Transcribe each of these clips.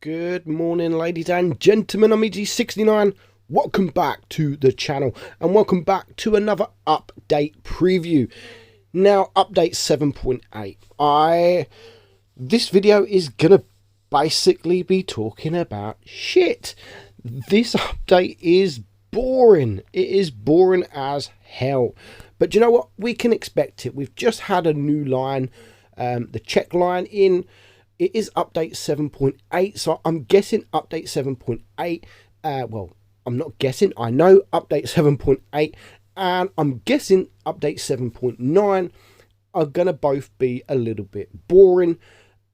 Good morning, ladies and gentlemen. I'm EG69. Welcome back to the channel and welcome back to another update preview. Now, update 7.8. This video is gonna basically be talking about shit. This update is boring. It is boring as hell. But you know what? We can expect it. We've just had a new line, the check line in. It is update 7.8, so I'm guessing update 7.8, well, I'm not guessing, I know update 7.8, and I'm guessing update 7.9 are going to both be a little bit boring,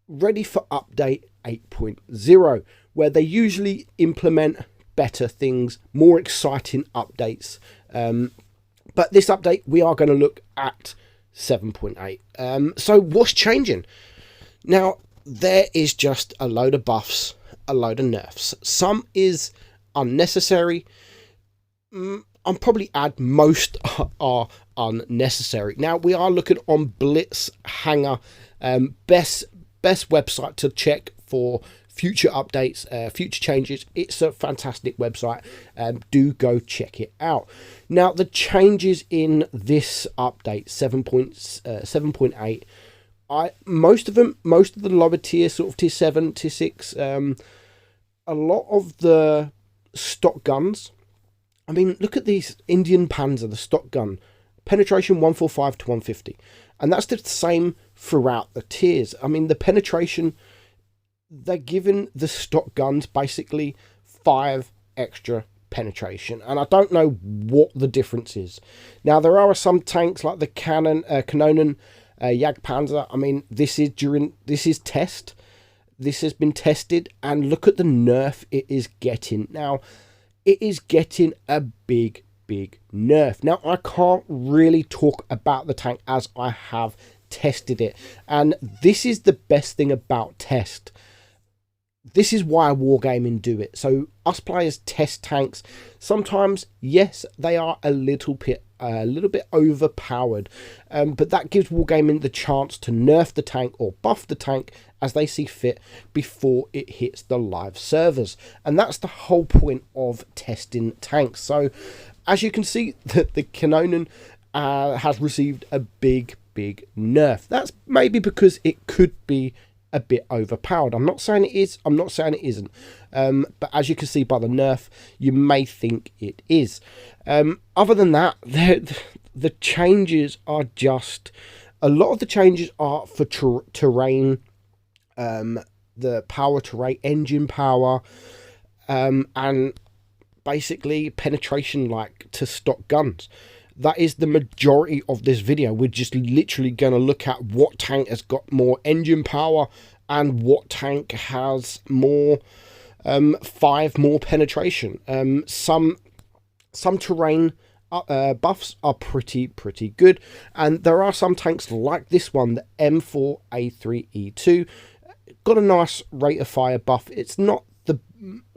ready for update 8.0, where they usually implement better things, more exciting updates. But this update, we are going to look at 7.8. So what's changing? Now, there is just a load of buffs, a load of nerfs. Some is unnecessary. I'll probably add most are unnecessary. Now, we are looking on Blitz Hanger, best website to check for future updates, future changes. It's a fantastic website. Do go check it out. Now, the changes in this update 7.8, most of the lower tier, sort of tier 7, tier 6, a lot of the stock guns. I mean, look at these Indian Panzer, the stock gun, penetration 145 to 150, and that's the same throughout the tiers. I mean, the penetration, they're giving the stock guns basically 5 extra penetration, and I don't know what the difference is. Now, there are some tanks like the Kanonen Jagdpanzer. I mean, this is test. This has been tested, and look at the nerf it is getting. Now, it is getting a big nerf. Now, I can't really talk about the tank as I have tested it, and this is the best thing about test. This is why Wargaming do it. So us players test tanks. Sometimes, yes, they are a little bit overpowered, but that gives Wargaming the chance to nerf the tank or buff the tank as they see fit before it hits the live servers. And that's the whole point of testing tanks. So as you can see, the Kanonen has received a big nerf. That's maybe because it could be a bit overpowered. I'm not saying it is, I'm not saying it isn't, but as you can see by the nerf, you may think it is. Other than that, the changes are just, a lot of the changes are for terrain, the power terrain, engine power, and basically penetration like to stock guns. That is the majority of this video. We're just literally going to look at what tank has got more engine power and what tank has more 5 more penetration. Some terrain buffs are pretty good, and there are some tanks like this one, the M4A3E2, got a nice rate of fire buff. It's not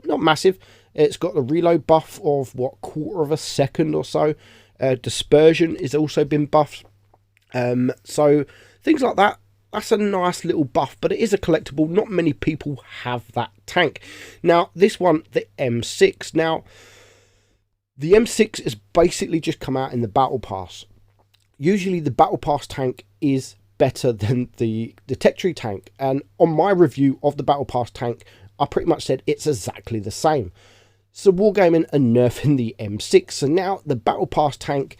massive. It's got the reload buff of what, quarter of a second or so. Dispersion is also been buffed, so things like that. That's a nice little buff, but it is a collectible. Not many people have that tank. Now, this one, the M6. Now, the M6 has basically just come out in the Battle Pass. Usually, the Battle Pass tank is better than the Tech Tree tank, and on my review of the Battle Pass tank, I pretty much said it's exactly the same. So Wargaming are nerfing the M6. So now the Battle Pass tank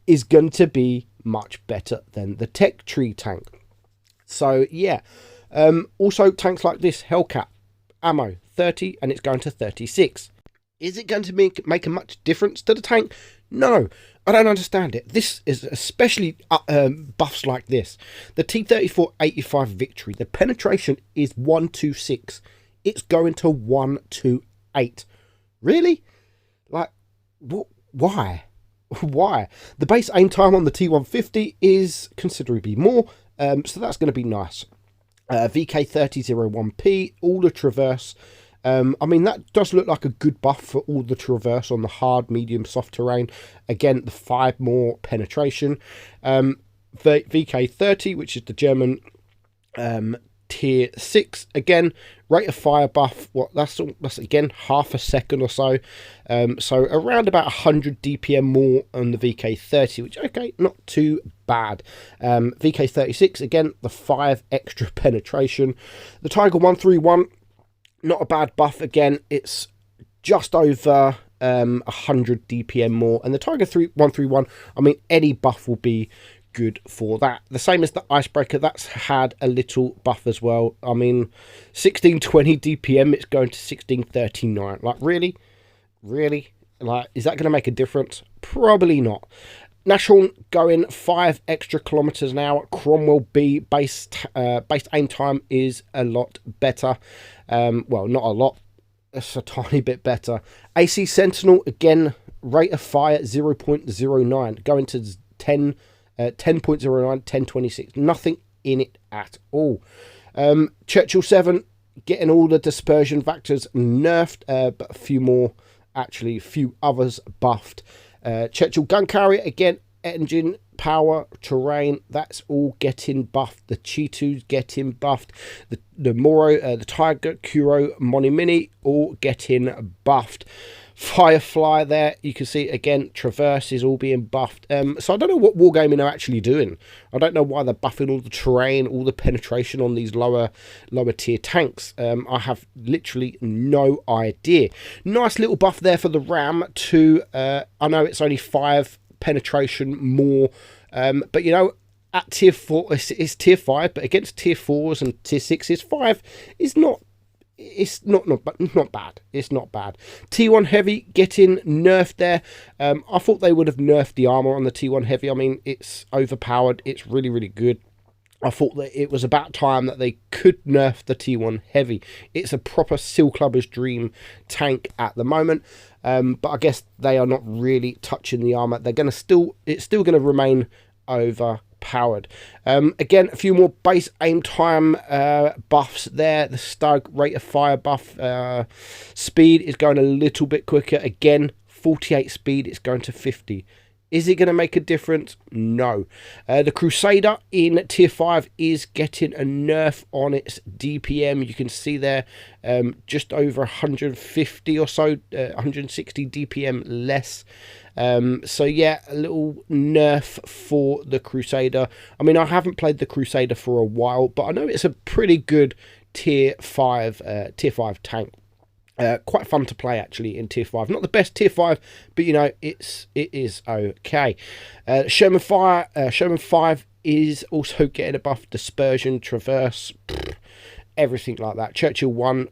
is going to be much better than the Tech Tree tank. So yeah. Also tanks like this, Hellcat, ammo 30 and it's going to 36. Is it going to make a much difference to the tank? No, I don't understand it. This is especially buffs like this. The T-34-85 Victory, the penetration is 126. It's going to 128. Really? Like, why? Why? The base aim time on the T150 is considerably more, so that's going to be nice. VK3001P, all the traverse. I mean, that does look like a good buff for all the traverse on the hard, medium, soft terrain. Again, the 5 more penetration. VK30, which is the German tier 6. Again, rate of fire buff, that's again half a second or so. So around about 100 DPM more on the VK30, which, okay, not too bad. VK36, again, the 5 extra penetration. The Tiger 131, not a bad buff. Again, it's just over 100 DPM more. And the Tiger 131, I mean, any buff will be good for that. The same as the Icebreaker, that's had a little buff as well. I mean, 1620 DPM, it's going to 1639. Like, really? Like, is that going to make a difference? Probably not. Nashorn going 5 extra kilometers an hour. Cromwell B based aim time is a lot better. Well, not a lot. It's a tiny bit better. AC Sentinel, again, rate of fire 0.09, going to 10.09, 1026. Nothing in it at all. Churchill 7, getting all the dispersion factors nerfed, but a few more, actually, a few others buffed. Churchill gun carrier, again, engine, power, terrain, that's all getting buffed. The Chi2's getting buffed. The Moro, the Tiger, Kuro, Moni Mini, all getting buffed. Firefly there, you can see again, Traverse is all being buffed. So I don't know what Wargaming are actually doing. I don't know why they're buffing all the terrain, all the penetration on these lower tier tanks. I have literally no idea. Nice little buff there for the Ram to, I know it's only 5 penetration more, but you know, at tier 4, it's tier 5, but against tier 4s and tier 6s, 5 is not. It's not bad. It's not bad. T1 Heavy getting nerfed there. I thought they would have nerfed the armor on the T1 Heavy. I mean, it's overpowered. It's really good. I thought that it was about time that they could nerf the T1 Heavy. It's a proper Seal Clubber's dream tank at the moment. But I guess they are not really touching the armor. They're gonna it's still gonna remain overpowered. Again, a few more base aim time buffs there. The Stug rate of fire buff, speed is going a little bit quicker. Again, 48 speed, it's going to 50. Is it going to make a difference? No. The Crusader in tier 5 is getting a nerf on its DPM. You can see there just over 150 or so, 160 DPM less. So yeah, a little nerf for the Crusader. I mean, I haven't played the Crusader for a while, but I know it's a pretty good tier 5 tank. Quite fun to play actually in tier 5. Not the best tier 5, but you know, it is okay. Sherman 5 is also getting a buff. Dispersion, Traverse, everything like that. Churchill 1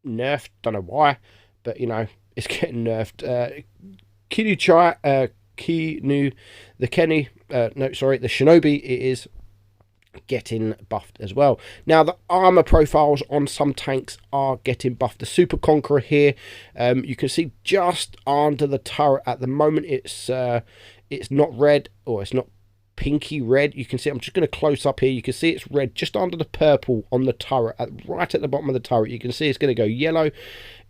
nerfed, don't know why, but you know, it's getting nerfed. The Shinobi, it is getting buffed as well. Now the armor profiles on some tanks are getting buffed. The Super Conqueror here, you can see just under the turret at the moment, it's not red, or it's not pinky red. You can see, I'm just going to close up here, you can see it's red just under the purple on the turret, right at the bottom of the turret. You can see it's going to go yellow.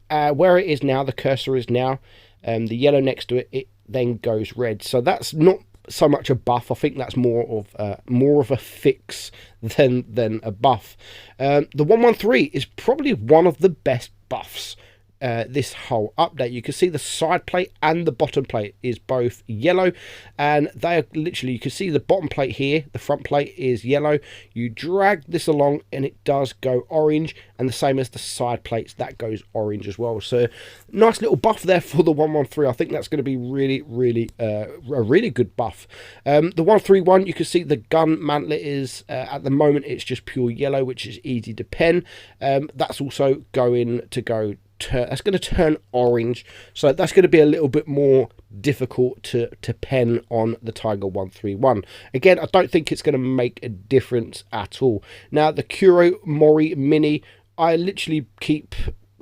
Where it is now, the cursor is now, the yellow next to it, it then goes red. So that's not so much a buff. I think that's more of a fix than a buff. The 113 is probably one of the best buffs this whole update. You can see the side plate and the bottom plate is both yellow, and they are literally, you can see the bottom plate here, the front plate is yellow. You drag this along and it does go orange, and the same as the side plates, that goes orange as well. So nice little buff there for the 113. I think that's going to be a really good buff. The 131, you can see the gun mantlet is at the moment it's just pure yellow, which is easy to pen. That's also going to go, that's going to turn orange, so that's going to be a little bit more difficult to pen on the Tiger 131. Again, I don't think it's going to make a difference at all. Now the Kuro Mori Mini, I literally keep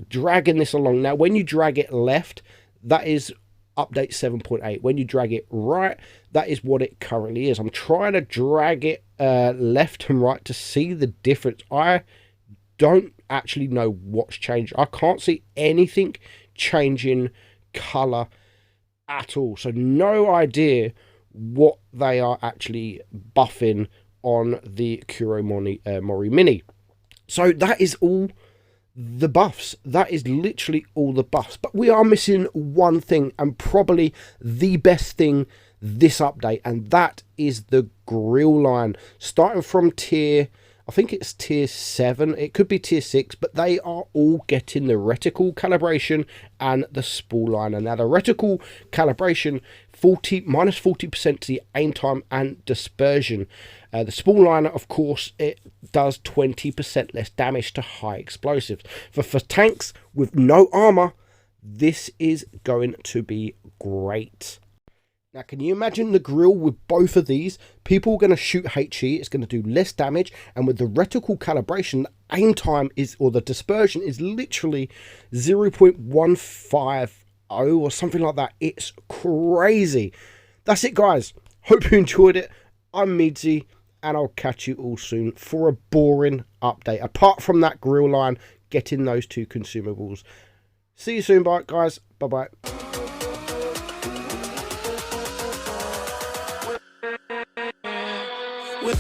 dragging this along. Now when you drag it left, that is update 7.8. When you drag it right, that is what it currently is. I'm trying to drag it left and right to see the difference. I don't actually know what's changed. I can't see anything changing color at all, so no idea what they are actually buffing on the Kuro Mori Mini. So that is all the buffs. That is literally all the buffs. But we are missing one thing, and probably the best thing this update, and that is the Grille line. Starting from I think it's tier 7, it could be tier 6, but they are all getting the reticle calibration and the spool liner. Now the reticle calibration, minus 40% to the aim time and dispersion. The spool liner, of course, it does 20% less damage to high explosives. For tanks with no armor, this is going to be great. Now, can you imagine the Grille with both of these? People are going to shoot HE, it's going to do less damage, and with the reticle calibration, the aim time or the dispersion is literally 0.150 or something like that. It's crazy. That's it, guys. Hope you enjoyed it. I'm Meadsy, and I'll catch you all soon for a boring update. Apart from that Grille line, getting those 2 consumables. See you soon, bye, guys. Bye-bye. With